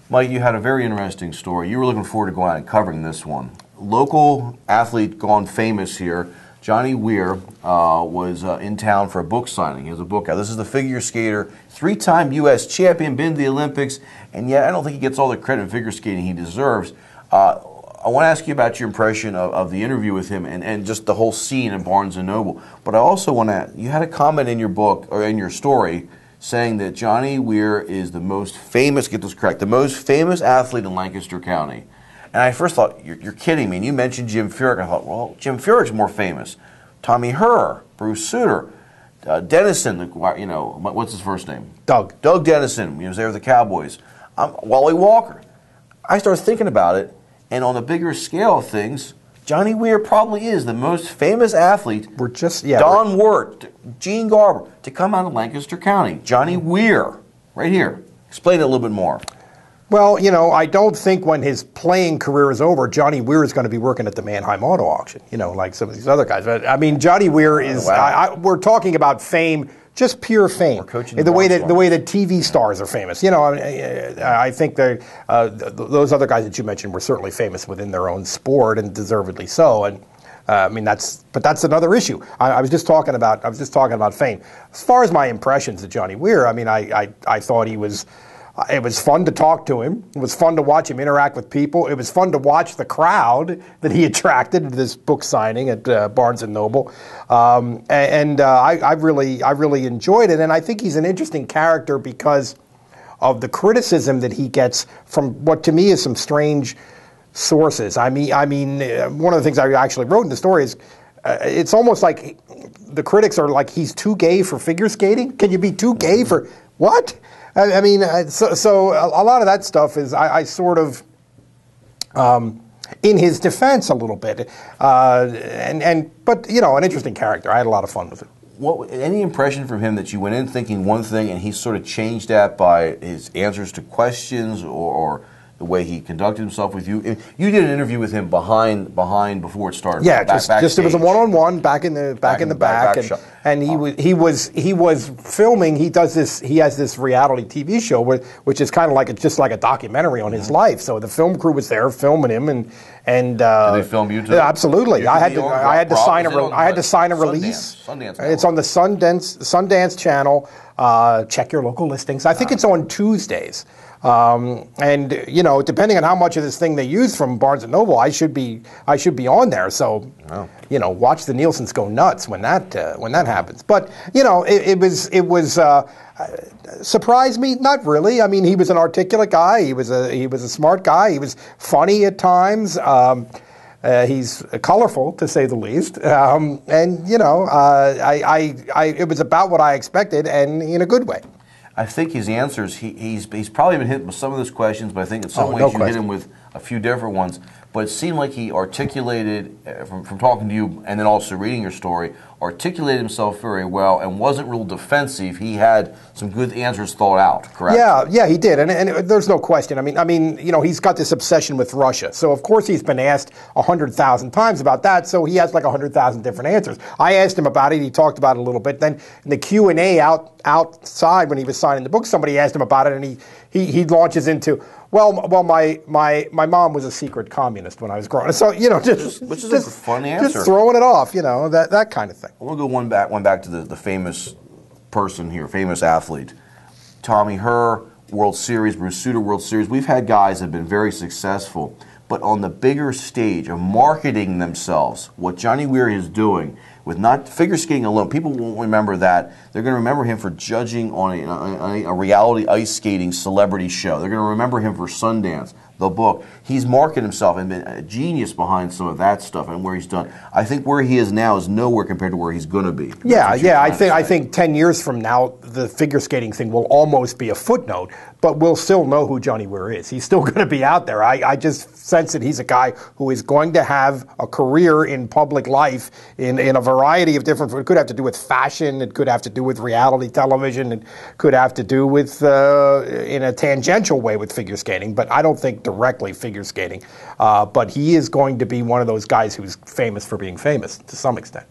Mike, you had a very interesting story. You were looking forward to going out and covering this one. Local athlete gone famous here, Johnny Weir, was in town for a book signing. He has a book out. This is the figure skater, 3-time U.S. champion, been to the Olympics, and yet I don't think he gets all the credit in figure skating he deserves. I want to ask you about your impression of the interview with him and just the whole scene in Barnes & Noble. But I also want to, you had a comment in your book, or in your story, saying that Johnny Weir is the most famous, get this correct, the most famous athlete in Lancaster County. And I first thought, you're kidding me. And you mentioned Jim Furyk. I thought, well, Jim Furyk's more famous. Tommy Herr, Bruce Sutter, Dennison, you know, what's his first name? Doug. Doug Dennison, he was there with the Cowboys. Wally Walker. I started thinking about it, and on a bigger scale of things, Johnny Weir probably is the most famous athlete. Don Wirt, Gene Garber, to come out of Lancaster County. Johnny Weir, right here. Explain it a little bit more. Well, you know, I don't think when his playing career is over, Johnny Weir is going to be working at the Mannheim Auto Auction, you know, like some of these other guys. But, I mean, Johnny Weir is, we're talking about fame, just pure fame. The way that TV stars are famous. You know, I think those other guys that you mentioned were certainly famous within their own sport, and deservedly so. And I mean, that's another issue. I was just talking about fame. As far as my impressions of Johnny Weir, I mean, I thought he was. It was fun to talk to him. It was fun to watch him interact with people. It was fun to watch the crowd that he attracted to this book signing at Barnes & Noble. I really enjoyed it. And I think he's an interesting character because of the criticism that he gets from what to me is some strange sources. I mean, one of the things I actually wrote in the story is it's almost like the critics are like, he's too gay for figure skating? Can you be too gay for what? I mean, so a lot of that stuff is I sort of, in his defense a little bit, but you know, an interesting character. I had a lot of fun with it. Any impression from him that you went in thinking one thing and he sort of changed that by his answers to questions or the way he conducted himself with you? You did an interview with him behind before it started. Yeah, just it was a one-on-one back in the back, and he was filming. He has this reality TV show which is kind of like just like a documentary on his life. So the film crew was there filming him, and did they film you too? Yeah, absolutely. I had to sign a release. Sundance. It's on the Sundance channel. Check your local listings. I think it's on Tuesdays. And you know, depending on how much of this thing they use from Barnes & Noble, I should be on there. So, you know, watch the Nielsen's go nuts when that happens. But you know, it was surprised me. Not really. I mean, he was an articulate guy. He was a smart guy. He was funny at times. He's colorful, to say the least. And you know, it was about what I expected, and in a good way. I think his answers, he's probably been hit with some of those questions, but I think in some ways you hit him with a few different ones. But it seemed like he articulated, from talking to you and then also reading your story, articulated himself very well and wasn't real defensive. He had some good answers thought out, correct? Yeah, he did, and there's no question. I mean, you know, he's got this obsession with Russia, so of course he's been asked 100,000 times about that. So he has like 100,000 different answers. I asked him about it. He talked about it a little bit. Then in the Q&A outside when he was signing the book, somebody asked him about it, and he launches into, well, my mom was a secret communist when I was growing up. So, you know, which is a fun answer. Just throwing it off, you know, that kind of thing. We'll go one back to the famous person here, famous athlete. Tommy Herr, World Series, Bruce Sutter, World Series. We've had guys that have been very successful, but on the bigger stage of marketing themselves, what Johnny Weir is doing with not figure skating alone, people won't remember that. They're going to remember him for judging on a reality ice skating celebrity show. They're going to remember him for Sundance, the book. He's marketed himself and been a genius behind some of that stuff and where he's done. I think where he is now is nowhere compared to where he's going to be. Yeah. I think 10 years from now, the figure skating thing will almost be a footnote, but we'll still know who Johnny Weir is. He's still going to be out there. I just sense that he's a guy who is going to have a career in public life in a variety of different. It could have to do with fashion. It could have to do with reality television. It could have to do with in a tangential way with figure skating. But I don't think directly figure skating. But he is going to be one of those guys who's famous for being famous to some extent.